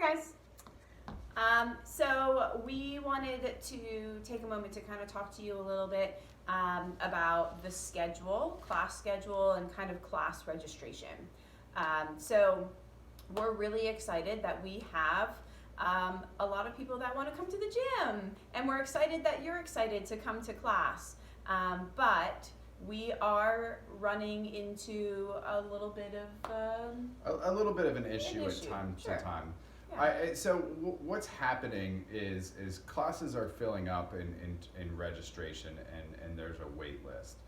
guys. So we wanted to take a moment to kind of talk to you a little bit about the schedule, class schedule, and kind of class registration. So we're really excited that we have a lot of people that want to come to the gym, and we're excited that you're excited to come to class. But we are running into a little bit of a little bit of an issue at time Sure. to time. Yeah. What's happening is classes are filling up in registration, and there's a wait list.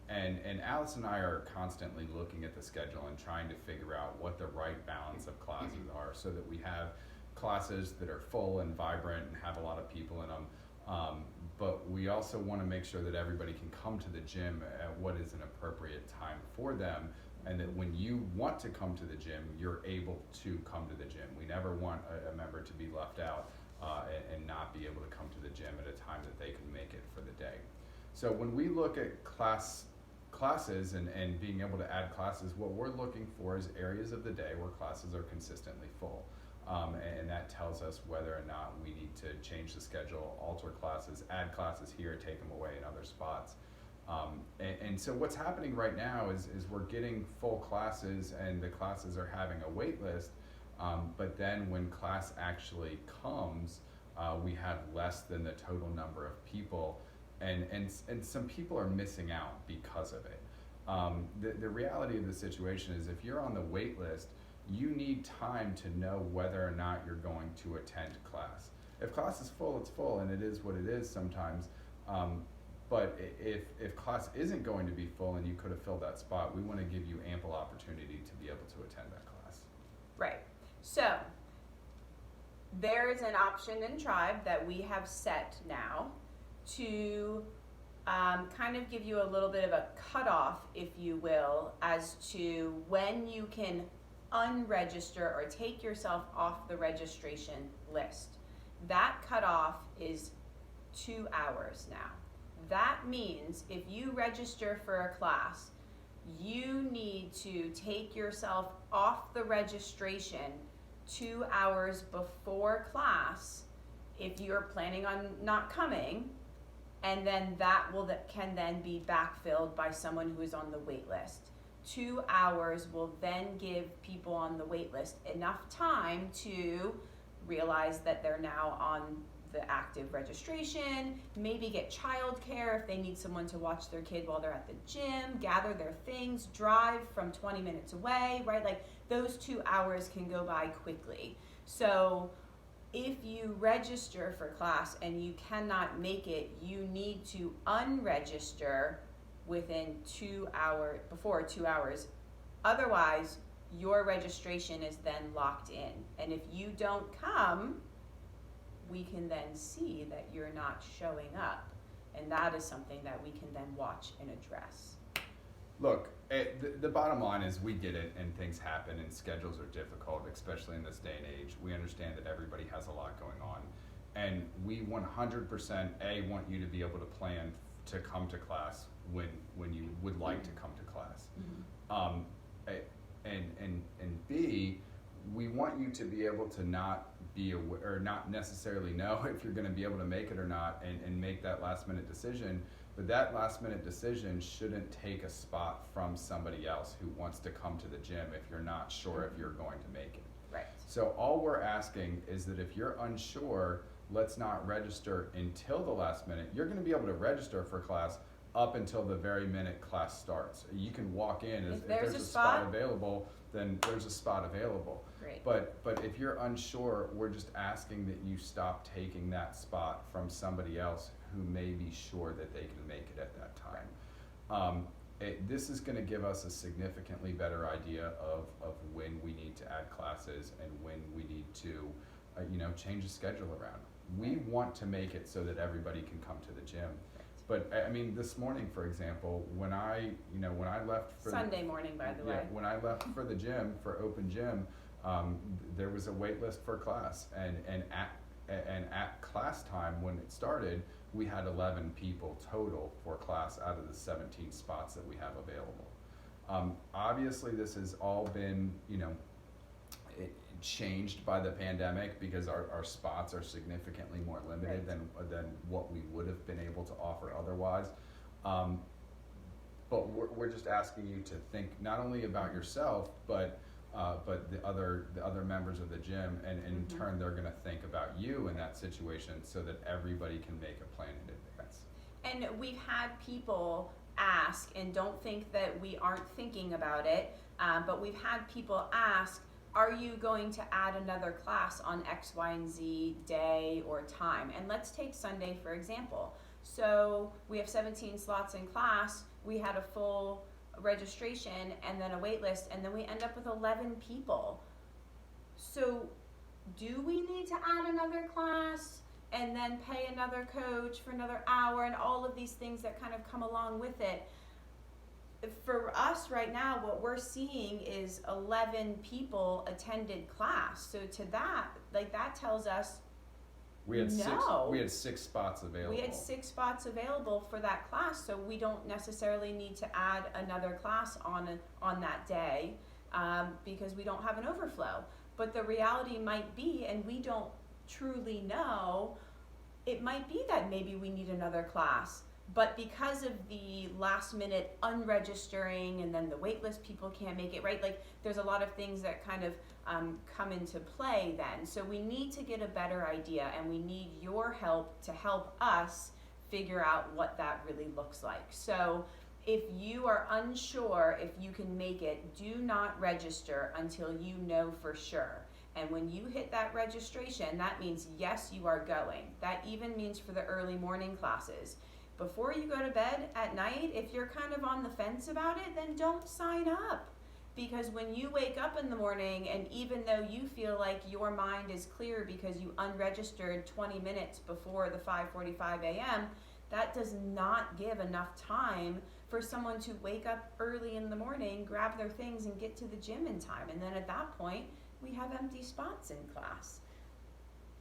And Alice and I are constantly looking at the schedule and trying to figure out what the right balance of classes are, so that we have classes that are full and vibrant and have a lot of people in them. But we also want to make sure that everybody can come to the gym at what is an appropriate time for them, and that when you want to come to the gym, you're able to come to the gym. We never want a member to be left out and not be able to come to the gym at a time that they can make it for the day. So when we look at classes and being able to add classes, what we're looking for is areas of the day where classes are consistently full. And that tells us whether or not we need to change the schedule, alter classes, add classes here, take them away in other spots. And so what's happening right now is we're getting full classes, and the classes are having a wait list, but then when class actually comes, we have less than the total number of people, and some people are missing out because of it. The reality of the situation is, if you're on the wait list, you need time to know whether or not you're going to attend class. If class is full, it's full, and it is what it is sometimes. But if class isn't going to be full and you could have filled that spot, we want to give you ample opportunity to be able to attend that class. Right. So there's an option in Tribe that we have set now to kind of give you a little bit of a cutoff, if you will, as to when you can unregister or take yourself off the registration list. That cutoff is 2 hours now. That means if you register for a class, you need to take yourself off the registration 2 hours before class if you're planning on not coming, and then can then be backfilled by someone who is on the wait list. 2 hours will then give people on the wait list enough time to realize that they're now on the active registration, maybe get childcare if they need someone to watch their kid while they're at the gym, gather their things, drive from 20 minutes away, right? Like, those 2 hours can go by quickly. So if you register for class and you cannot make it, you need to unregister within 2 hours, before 2 hours. Otherwise, your registration is then locked in. And if you don't come, we can then see that you're not showing up. And that is something that we can then watch and address. Look, the bottom line is, we get it, and things happen, and schedules are difficult, especially in this day and age. We understand that everybody has a lot going on. And we 100% want you to be able to plan to come to class when you would like to come to class. And B, we want you to be able to not be aware, or not necessarily know if you're going to be able to make it or not, and make that last minute decision. But that last minute decision shouldn't take a spot from somebody else who wants to come to the gym if you're not sure if you're going to make it. Right. So all we're asking is that if you're unsure, let's not register until the last minute. You're going to be able to register for class up until the very minute class starts. You can walk in. If there's a spot available, then there's a spot available. Great. But if you're unsure, we're just asking that you stop taking that spot from somebody else who may be sure that they can make it at that time. This is going to give us a significantly better idea of when we need to add classes and when we need to change the schedule around. We want to make it so that everybody can come to the gym. But I mean, this morning, for example, when I left for Sunday morning, by the way. when I left for the gym, for open gym, there was a wait list for class, and at class time when it started, we had 11 people total for class out of the 17 spots that we have available. Obviously, this has all been changed by the pandemic because our spots are significantly more limited than what we would have been able to offer otherwise. But we're just asking you to think not only about yourself, but the other members of the gym, and in turn they're going to think about you in that situation, so that everybody can make a plan in advance. And we've had people ask, and don't think that we aren't thinking about it, but we've had people ask, are you going to add another class on X, Y, and Z day or time? And let's take Sunday for example. So we have 17 slots in class, we had a full registration and then a wait list, and then we end up with 11 people. So do we need to add another class and then pay another coach for another hour and all of these things that kind of come along with it? For us right now, what we're seeing is 11 people attended class. So to that, like, that tells us We had no. we had 6 spots available. We had 6 spots available for that class, so we don't necessarily need to add another class on that day, because we don't have an overflow. But the reality might be, and we don't truly know, it might be that maybe we need another class. But because of the last minute unregistering and then the wait list, people can't make it, right? Like, there's a lot of things that kind of come into play then. So we need to get a better idea, and we need your help to help us figure out what that really looks like. So if you are unsure if you can make it, do not register until you know for sure. And when you hit that registration, that means yes, you are going. That even means for the early morning classes. Before you go to bed at night, if you're kind of on the fence about it, then don't sign up. Because when you wake up in the morning, and even though you feel like your mind is clear because you unregistered 20 minutes before the 5:45 a.m., that does not give enough time for someone to wake up early in the morning, grab their things, and get to the gym in time. And then at that point, we have empty spots in class.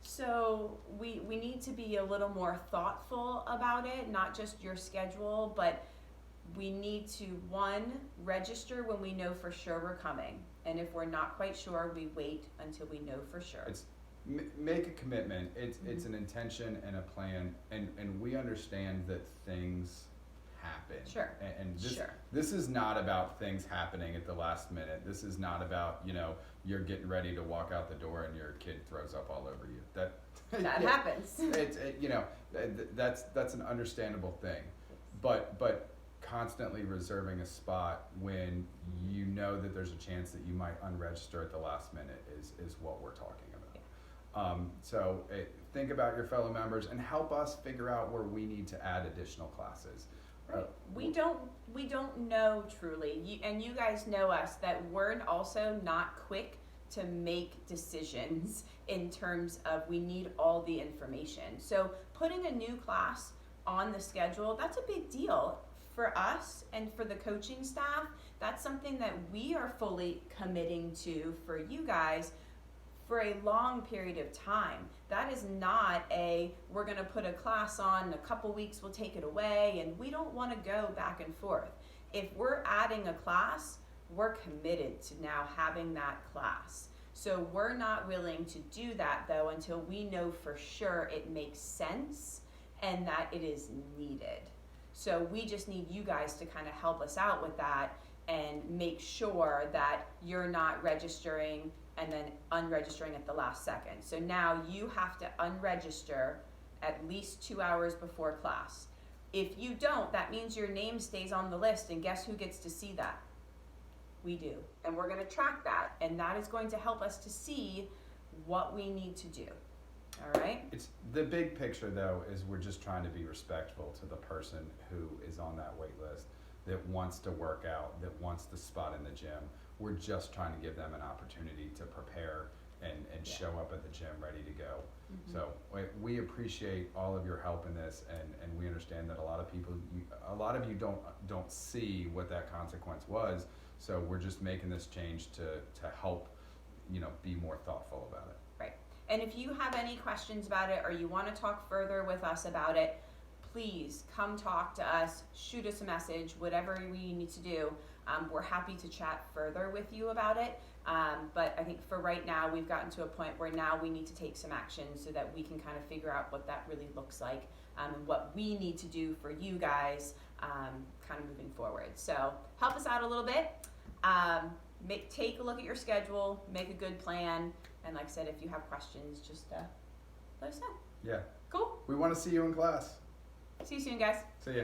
So we need to be a little more thoughtful about it, not just your schedule, but we need to, 1, register when we know for sure we're coming. And if we're not quite sure, we wait until we know for sure. It's make a commitment. It's an intention and a plan, and we understand that things happen. Sure. And this, Sure. this is not about things happening at the last minute. This is not about, you're getting ready to walk out the door and your kid throws up all over you. That Happens. That's an understandable thing. But constantly reserving a spot when you know that there's a chance that you might unregister at the last minute is what we're talking about. So think about your fellow members and help us figure out where we need to add additional classes. Right. We don't know truly, and you guys know us, that we're also not quick to make decisions in terms of we need all the information. So putting a new class on the schedule, that's a big deal for us and for the coaching staff. That's something that we are fully committing to for you guys for a long period of time. That is not we're gonna put a class on, in a couple weeks we'll take it away, and we don't wanna go back and forth. If we're adding a class, we're committed to now having that class. So we're not willing to do that though until we know for sure it makes sense and that it is needed. So we just need you guys to kind of help us out with that and make sure that you're not registering and then unregistering at the last second. So now you have to unregister at least 2 hours before class. If you don't, that means your name stays on the list, and guess who gets to see that? We do. And we're gonna track that, and that is going to help us to see what we need to do. All right? It's the big picture though is we're just trying to be respectful to the person who is on that wait list, that wants to work out, that wants the spot in the gym. We're just trying to give them an opportunity to prepare and show up at the gym ready to go. Mm-hmm. So we appreciate all of your help in this, and we understand that a lot of you don't see what that consequence was. So we're just making this change to help, be more thoughtful about it. Right. And if you have any questions about it, or you want to talk further with us about it, please come talk to us, shoot us a message, whatever we need to do. We're happy to chat further with you about it. But I think for right now, we've gotten to a point where now we need to take some action so that we can kind of figure out what that really looks like, and what we need to do for you guys, kind of moving forward. So help us out a little bit. Take a look at your schedule, make a good plan, and like I said, if you have questions, just let us know. Yeah. Cool. We want to see you in class. See you soon, guys. See ya.